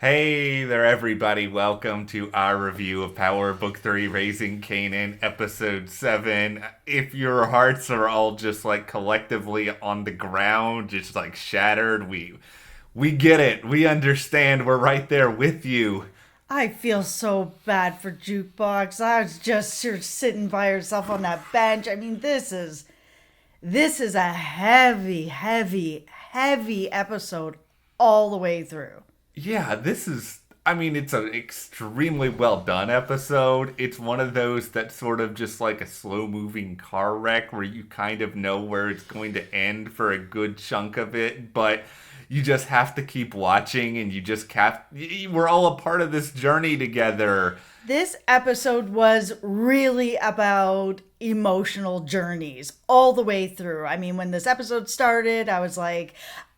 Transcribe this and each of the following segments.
Hey there, everybody. Welcome to our review of Power Book 3 Raising Kanan, Episode 7. If your hearts are all just like collectively on the ground, just like shattered, we get it. We understand. We're right there with you. I feel so bad for Jukebox. I was just sitting by herself on that bench. I mean, this is a heavy, heavy, heavy episode all the way through. Yeah, it's an extremely well done episode. It's one of those that's sort of just like a slow moving car wreck where you kind of know where it's going to end for a good chunk of it, but you just have to keep watching and you just have, we're all a part of this journey together. This episode was really about emotional journeys all the way through. I mean, when this episode started, I was like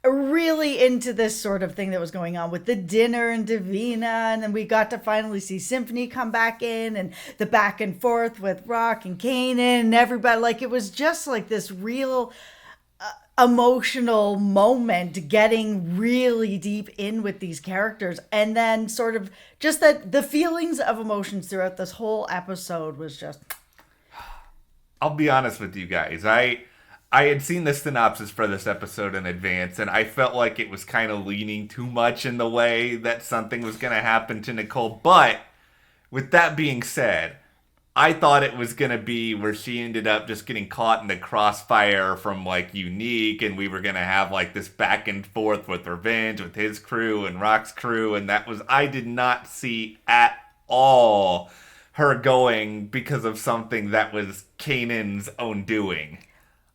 really into this sort of thing that was going on with the dinner and Davina, and then we got to finally see Symphony come back in and the back and forth with Rock and Kanan and everybody. Like, it was just like this real emotional moment, getting really deep in with these characters, and then sort of just that the feelings of emotions throughout this whole episode was just I'll be honest with you guys. I had seen the synopsis for this episode in advance, and I felt like it was kind of leaning too much in the way that something was going to happen to Nicole. But with that being said, I thought it was going to be where she ended up just getting caught in the crossfire from like Unique, and we were going to have like this back and forth with Revenge with his crew and Rock's crew, and I did not see at all her going because of something that was Kanan's own doing.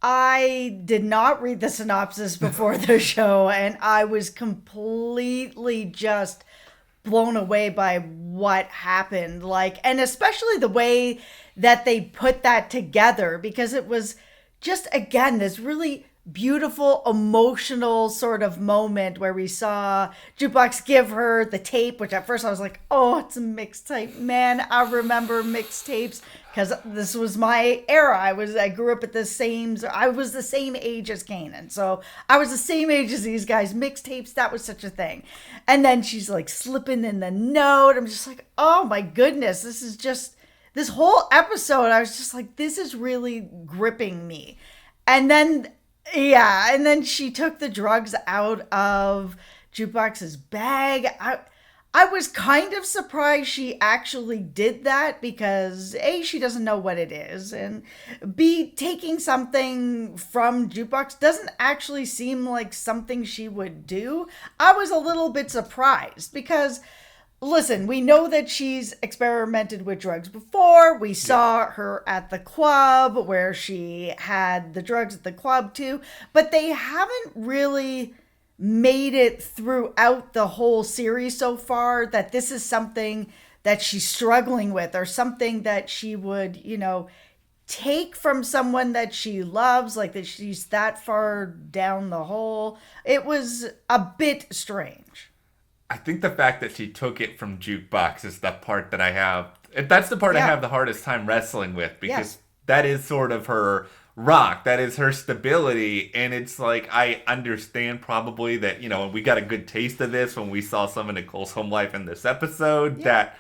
I did not read the synopsis before the show, and I was completely just blown away by what happened. Like, and especially the way that they put that together, because it was just, again, this really beautiful, emotional sort of moment where we saw Jukebox give her the tape, which at first I was like, oh, it's a mixtape. Man, I remember mixtapes because this was my era. I grew up at I was the same age as Kanan. So I was the same age as these guys. Mixtapes, that was such a thing. And then she's like slipping in the note. I'm just like, oh my goodness, this whole episode, I was just like, this is really gripping me. And then yeah, and then she took the drugs out of Jukebox's bag. I was kind of surprised she actually did that because A, she doesn't know what it is, and B, taking something from Jukebox doesn't actually seem like something she would do. I was a little bit surprised because listen, we know that she's experimented with drugs before. We saw her at the club where she had the drugs at the club too, but they haven't really made it throughout the whole series so far that this is something that she's struggling with or something that she would, take from someone that she loves, like that she's that far down the hole. It was a bit strange. I think the fact that she took it from Jukebox is the part that I have. That's the part I Yeah. have the hardest time wrestling with because Yes. that is sort of her rock. That is her stability. And it's like, I understand probably that, we got a good taste of this when we saw some of Nicole's home life in this episode, Yeah. that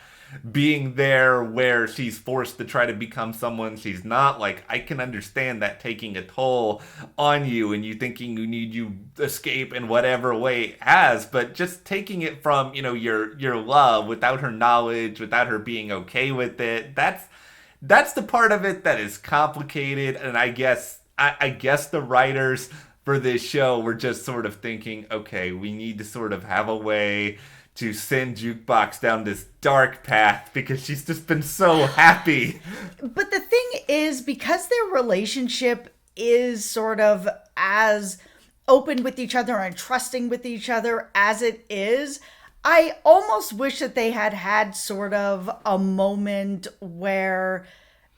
being there where she's forced to try to become someone she's not, like, I can understand that taking a toll on you and you thinking you escape in whatever way it has, but just taking it from, your love without her knowledge, without her being okay with it, that's the part of it that is complicated. And I guess the writers for this show were just sort of thinking, okay, we need to sort of have a way to send Jukebox down this dark path because she's just been so happy. But the thing is, because their relationship is sort of as open with each other and trusting with each other as it is, I almost wish that they had had sort of a moment where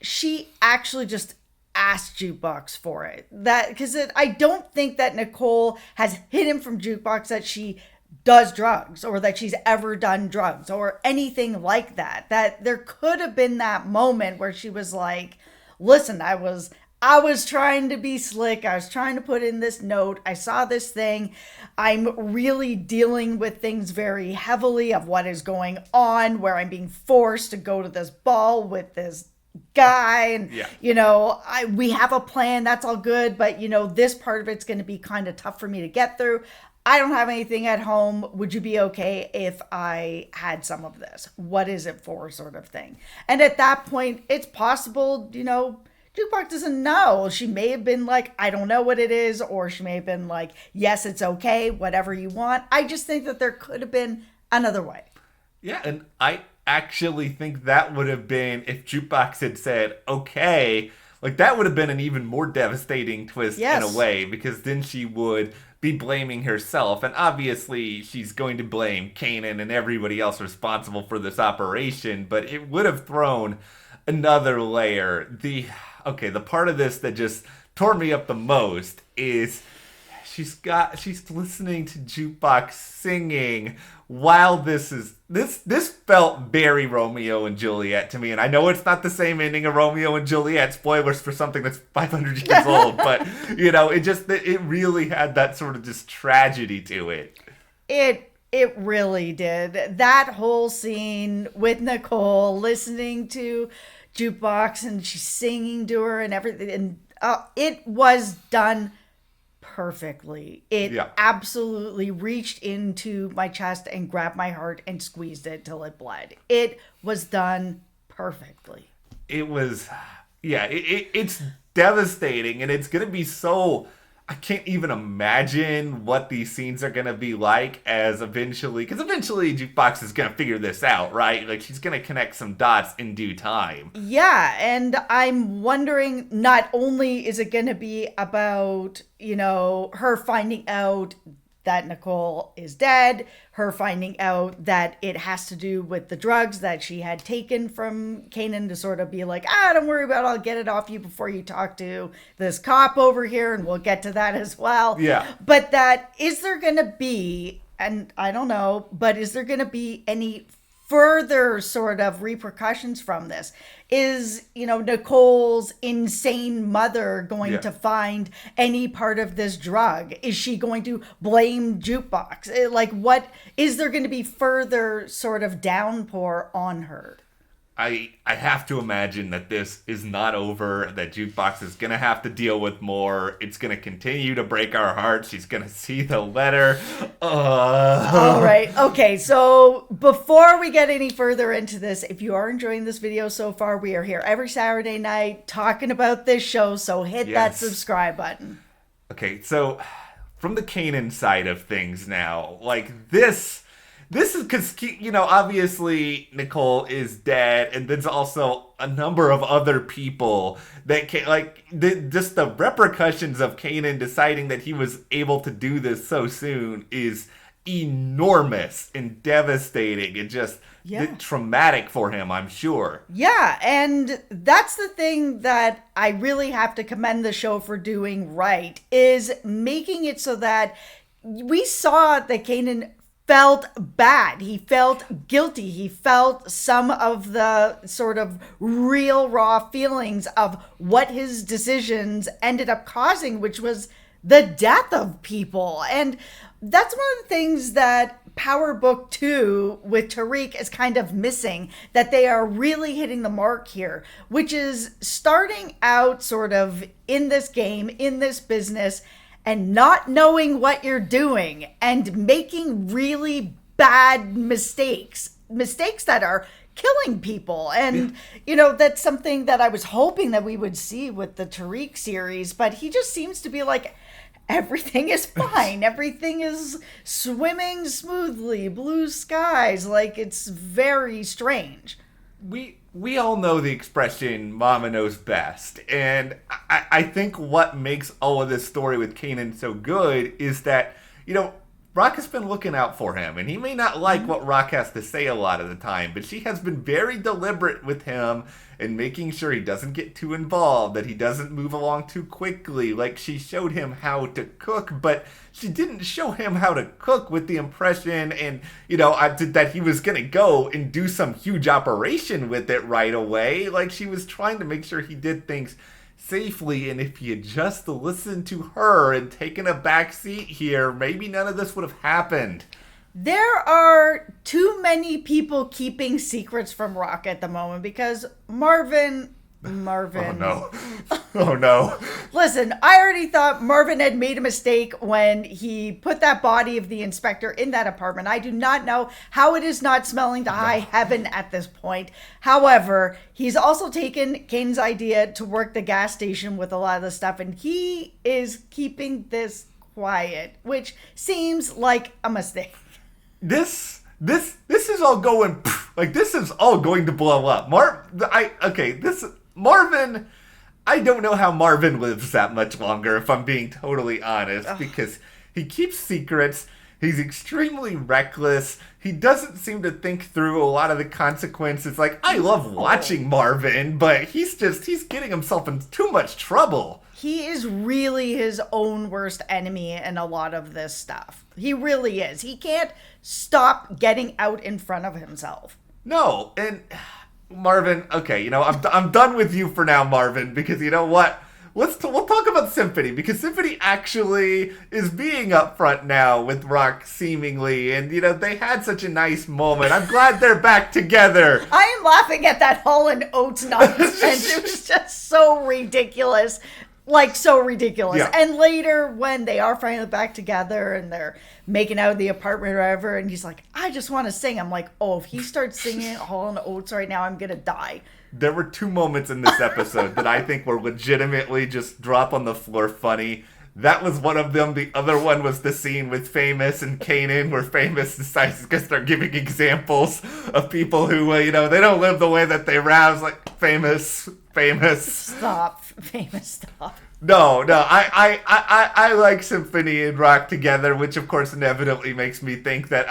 she actually just asked Jukebox for it. That because I don't think that Nicole has hidden from Jukebox that she does drugs or that she's ever done drugs or anything like that. That there could have been that moment where she was like, listen, I was I was trying to be slick. I was trying to put in this note. I saw this thing. I'm really dealing with things very heavily of what is going on, where I'm being forced to go to this ball with this guy. And, we have a plan. That's all good. But, this part of it's going to be kind of tough for me to get through. I don't have anything at home. Would you be okay if I had some of this? What is it for, sort of thing? And at that point, it's possible, Jukebox doesn't know. She may have been like, I don't know what it is. Or she may have been like, yes, it's okay. Whatever you want. I just think that there could have been another way. Yeah, and I actually think that would have been, if Jukebox had said, okay, like that would have been an even more devastating twist in a way. Because then she would be blaming herself. And obviously she's going to blame Kanan and everybody else responsible for this operation. But it would have thrown another layer. The part of this that just tore me up the most is she's listening to Jukebox singing while this felt very Romeo and Juliet to me. And I know it's not the same ending of Romeo and Juliet, spoilers for something that's 500 years old, but it really had that sort of just tragedy to it. It really did. That whole scene with Nicole listening to Jukebox and she's singing to her and everything, and it was done perfectly. It absolutely reached into my chest and grabbed my heart and squeezed it till it bled. It was done perfectly. It was, it's devastating, and it's gonna be so. I can't even imagine what these scenes are going to be like because eventually Jukebox is going to figure this out, right? Like, she's going to connect some dots in due time. Yeah, and I'm wondering, not only is it going to be about, her finding out that Nicole is dead, her finding out that it has to do with the drugs that she had taken from Kanan to sort of be like, don't worry about it, I'll get it off you before you talk to this cop over here, and we'll get to that as well. Yeah. But is there going to be, and I don't know, but is there going to be any further sort of repercussions from this? Is, Nicole's insane mother going to find any part of this drug? Is she going to blame Jukebox? Like, what is there going to be further sort of downpour on her? I have to imagine that this is not over, that Jukebox is going to have to deal with more. It's going to continue to break our hearts. She's going to see the letter. All right. Okay. So before we get any further into this, if you are enjoying this video so far, we are here every Saturday night talking about this show. So hit that subscribe button. Okay. So from the Kanan side of things now, like this is because, obviously Nicole is dead, and there's also a number of other people that just the repercussions of Kanan deciding that he was able to do this so soon is enormous and devastating and just traumatic for him, I'm sure. Yeah, and that's the thing that I really have to commend the show for doing right, is making it so that we saw that Kanan felt bad. He felt guilty. He felt some of the sort of real raw feelings of what his decisions ended up causing, which was the death of people. And that's one of the things that Power Book 2 with Tariq is kind of missing, that they are really hitting the mark here, which is starting out sort of in this game, in this business, and not knowing what you're doing and making really bad mistakes that are killing people. And, that's something that I was hoping that we would see with the Tariq series, but he just seems to be like, everything is fine. Everything is swimming smoothly, blue skies. Like, it's very strange. We all know the expression, mama knows best. And I think what makes all of this story with Kanan so good is that, Rock has been looking out for him. And he may not like what Rock has to say a lot of the time, but she has been very deliberate with him and making sure he doesn't get too involved, that he doesn't move along too quickly. Like, she showed him how to cook, but she didn't show him how to cook with the impression and, that he was going to go and do some huge operation with it right away. Like, she was trying to make sure he did things safely, and if he had just listened to her and taken a back seat here, maybe none of this would have happened. There are too many people keeping secrets from Rock at the moment because Marvin. Oh no. Oh no. Listen, I already thought Marvin had made a mistake when he put that body of the inspector in that apartment. I do not know how it is not smelling to high heaven at this point. However, he's also taken Kane's idea to work the gas station with a lot of the stuff, and he is keeping this quiet, which seems like a mistake. This is all going like this is all going to blow up. Marvin, I don't know how Marvin lives that much longer, if I'm being totally honest, because he keeps secrets. He's extremely reckless. He doesn't seem to think through a lot of the consequences. Like, I love watching Marvin, but he's getting himself in too much trouble. He is really his own worst enemy in a lot of this stuff. He really is. He can't stop getting out in front of himself. No, and Marvin, okay, I'm done with you for now, Marvin, because you know what? We'll talk about Symphony, because Symphony actually is being upfront now with Rock, seemingly, and they had such a nice moment. I'm glad they're back together. I am laughing at that Hall & Oates nonsense. It was just so ridiculous. Like, so ridiculous. Yeah. And later, when they are finally back together and they're making out in the apartment or whatever, and he's like, I just want to sing. I'm like, oh, if he starts singing Hall & Oates right now, I'm going to die. There were two moments in this episode that I think were legitimately just drop on the floor funny. That was one of them. The other one was the scene with Famous and Kanan, where Famous decides to start giving examples of people who, they don't live the way that they rouse. Like, Famous. Stop. Famous, stop. No, I like Symphony and Rock together, which of course inevitably makes me think that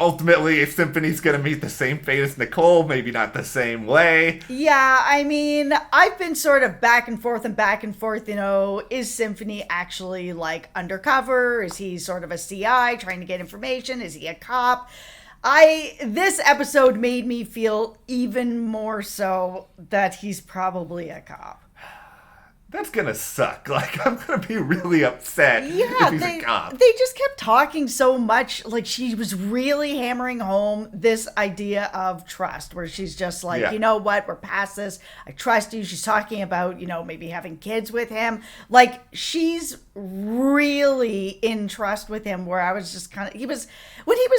ultimately, if Symphony's going to meet the same fate as Nicole, maybe not the same way. Yeah, I mean, I've been sort of back and forth, is Symphony actually, like, undercover? Is he sort of a CI trying to get information? Is he a cop? This episode made me feel even more so that he's probably a cop. That's gonna suck. Like, I'm gonna be really upset if he's a cop. They just kept talking so much. Like, she was really hammering home this idea of trust, where she's just like, you know what, we're past this. I trust you. She's talking about, maybe having kids with him. Like, she's really in trust with him, where I was just when he was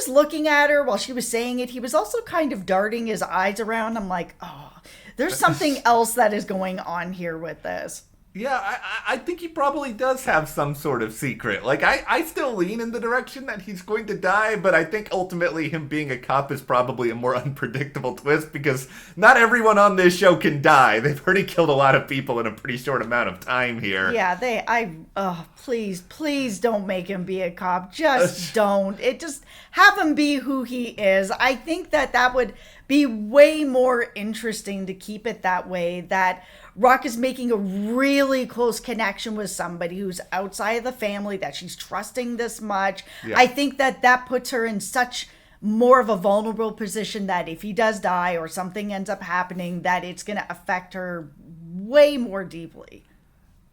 looking at her while she was saying it, he was also kind of darting his eyes around. I'm like, oh, there's something else that is going on here with this. Yeah, I think he probably does have some sort of secret. Like, I still lean in the direction that he's going to die, but I think ultimately him being a cop is probably a more unpredictable twist, because not everyone on this show can die. They've already killed a lot of people in a pretty short amount of time here. Yeah, please don't make him be a cop. Just don't. Just have him be who he is. I think that would be way more interesting to keep it that way, that Rock is making a really close connection with somebody who's outside of the family, that she's trusting this much. Yeah. I think that puts her in such more of a vulnerable position that if he does die or something ends up happening, that it's going to affect her way more deeply.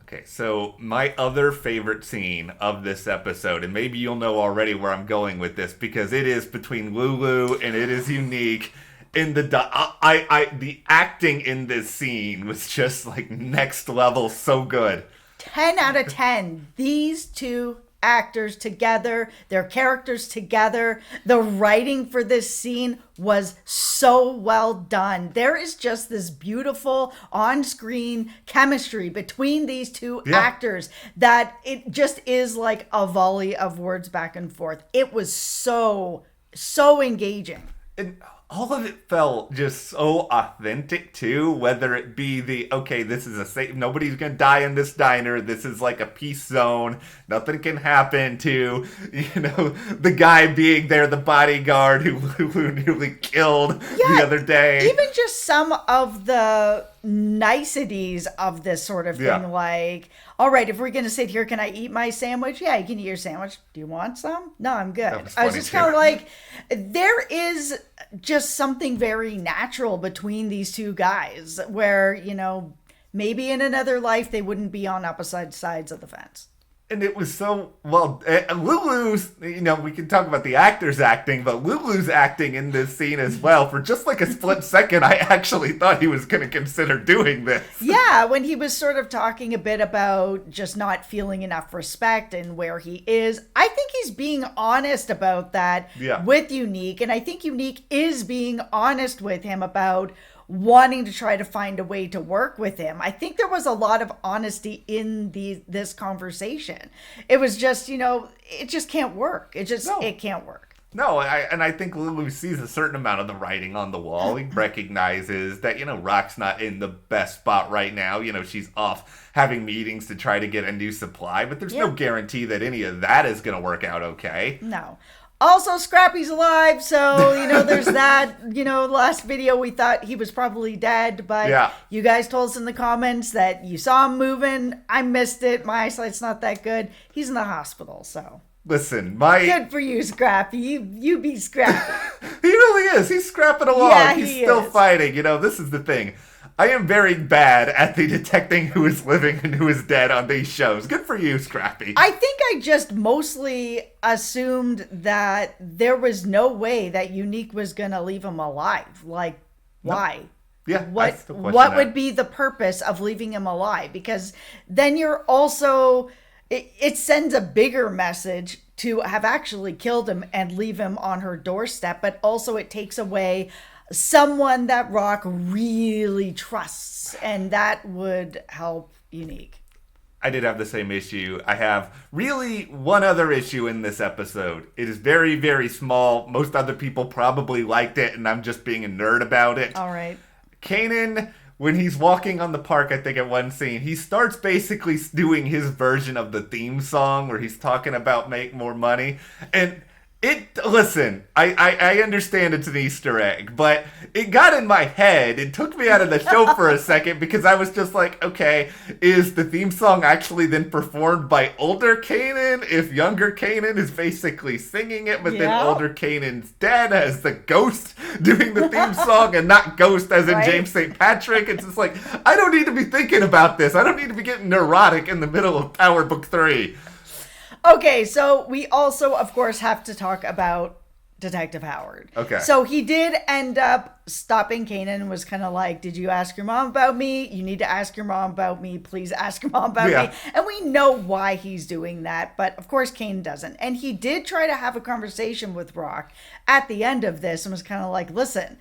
Okay, so my other favorite scene of this episode, and maybe you'll know already where I'm going with this, because it is between Lulu and it is unique. The acting in this scene was just like next level, so good. 10 out of 10. These two actors together, their characters together, the writing for this scene was so well done. There is just this beautiful on-screen chemistry between these two actors that it just is like a volley of words back and forth. It was so engaging. And all of it felt just so authentic too, whether it be this is a safe, nobody's gonna die in this diner, this is like a peace zone, nothing can happen to, the guy being there, the bodyguard who nearly killed the other day. Even just some of the niceties of this sort of thing, like, all right, if we're gonna sit here, can I eat my sandwich? Yeah, you can eat your sandwich. Do you want some? No, I'm good. I was just kind of like, there is just something very natural between these two guys where, maybe in another life they wouldn't be on opposite sides of the fence. And it was so, well, Lulu's, we can talk about the actors acting, but Lulu's acting in this scene as well. For just like a split second, I actually thought he was going to consider doing this. Yeah, when he was sort of talking a bit about just not feeling enough respect and where he is, I think he's being honest about that with Unique. And I think Unique is being honest with him about wanting to try to find a way to work with him. I think there was a lot of honesty in this conversation. It was just, it just can't work. It can't work. No, I think Lulu sees a certain amount of the writing on the wall. He recognizes that, Rock's not in the best spot right now. She's off having meetings to try to get a new supply, but there's no guarantee that any of that is going to work out okay. No. Also, Scrappy's alive, so, there's that. Last video we thought he was probably dead, but you guys told us in the comments that you saw him moving. I missed it. My eyesight's not that good. He's in the hospital, so. Listen, Good for you, Scrappy. You be Scrappy. He really is. He's scrapping along. Yeah, He's still fighting. This is the thing. I am very bad at the detecting who is living and who is dead on these shows. Good for you, Scrappy. I think I just mostly assumed that there was no way that Unique was going to leave him alive. Like, why? Yeah, what would be the purpose of leaving him alive? Because then you're also... It sends a bigger message to have actually killed him and leave him on her doorstep, but also it takes away someone that Rock really trusts, and that would help Unique. I did have the same issue. I have really one other issue in this episode. It is very, very small. Most other people probably liked it, and I'm just being a nerd about it. All right. Kanan, when he's walking on the park, I think at one scene, he starts basically doing his version of the theme song where he's talking about make more money. And listen, I understand it's an Easter egg, but it got in my head. It took me out of the show for a second because I was just like, okay, is the theme song actually then performed by older Kanan if younger Kanan is basically singing it, but then older Kanan's dead as the ghost doing the theme song and not ghost as in James St. Patrick? It's just like, I don't need to be thinking about this. I don't need to be getting neurotic in the middle of Power Book 3. Okay, so we also, of course, have to talk about Detective Howard. Okay. So he did end up stopping Kanan and was kind of like, did you ask your mom about me? You need to ask your mom about me. Please ask your mom about me. And we know why he's doing that, but of course Kanan doesn't. And he did try to have a conversation with Rock at the end of this and was kind of like, listen,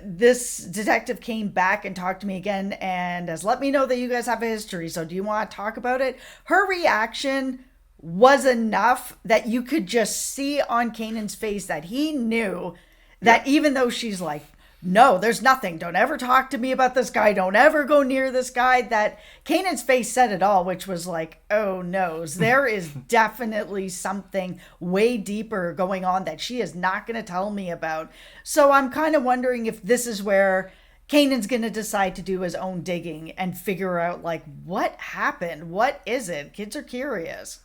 this detective came back and talked to me again and has let me know that you guys have a history. So do you want to talk about it? Her reaction was enough that you could just see on Kanan's face that he knew that even though she's like, no, there's nothing. Don't ever talk to me about this guy. Don't ever go near this guy. That Kanan's face said it all, which was like, oh no, there is definitely something way deeper going on that she is not going to tell me about. So I'm kind of wondering if this is where Kanan's going to decide to do his own digging and figure out like, what happened? What is it? Kids are curious.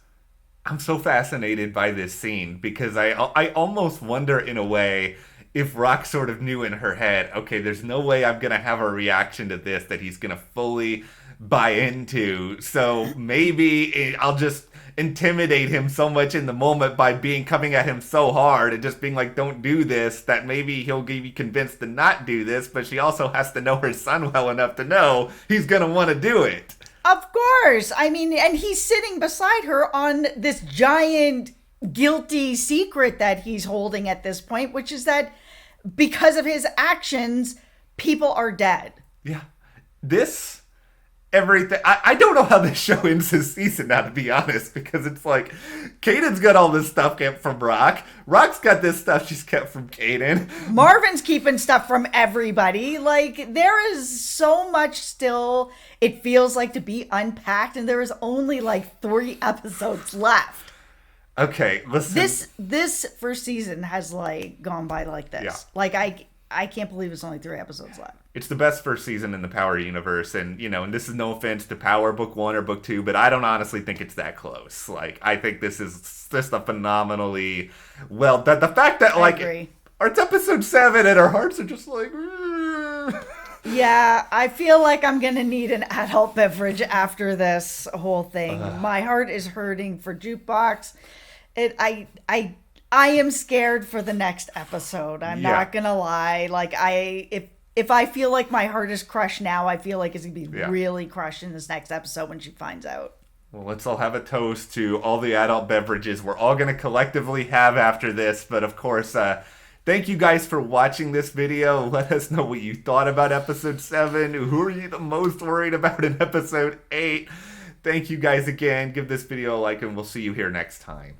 I'm so fascinated by this scene because I almost wonder in a way if Rock sort of knew in her head, okay, there's no way I'm going to have a reaction to this that he's going to fully buy into. So maybe I'll just intimidate him so much in the moment by coming at him so hard and just being like, don't do this, that maybe he'll be convinced to not do this. But she also has to know her son well enough to know he's going to want to do it. Of course. I mean, and he's sitting beside her on this giant guilty secret that he's holding at this point, which is that because of his actions, people are dead. Yeah. Everything. I don't know how this show ends this season now, to be honest, because it's like Kanan's got all this stuff kept from Rock. Rock's got this stuff she's kept from Kanan. Marvin's keeping stuff from everybody. Like, there is so much still, it feels like, to be unpacked, and there is only like 3 episodes left. Okay, listen. This first season has like gone by like this. Yeah. Like, I can't believe it's only 3 episodes left. It's the best first season in the Power universe, and and this is no offense to Power Book 1 or Book 2, but I don't honestly think it's that close. Like, I think this is just a phenomenally well. The fact that I like agree. it's episode 7 and our hearts are just like. Yeah, I feel like I'm gonna need an adult beverage after this whole thing. My heart is hurting for Jukebox. I am scared for the next episode. I'm Yeah. not gonna lie. Like if I feel like my heart is crushed now, I feel like it's gonna be Yeah. really crushed in this next episode when she finds out. Well, let's all have a toast to all the adult beverages we're all going to collectively have after this. But of course, thank you guys for watching this video. Let us know what you thought about episode 7. Who are you the most worried about in episode 8? Thank you guys again. Give this video a like, and we'll see you here next time.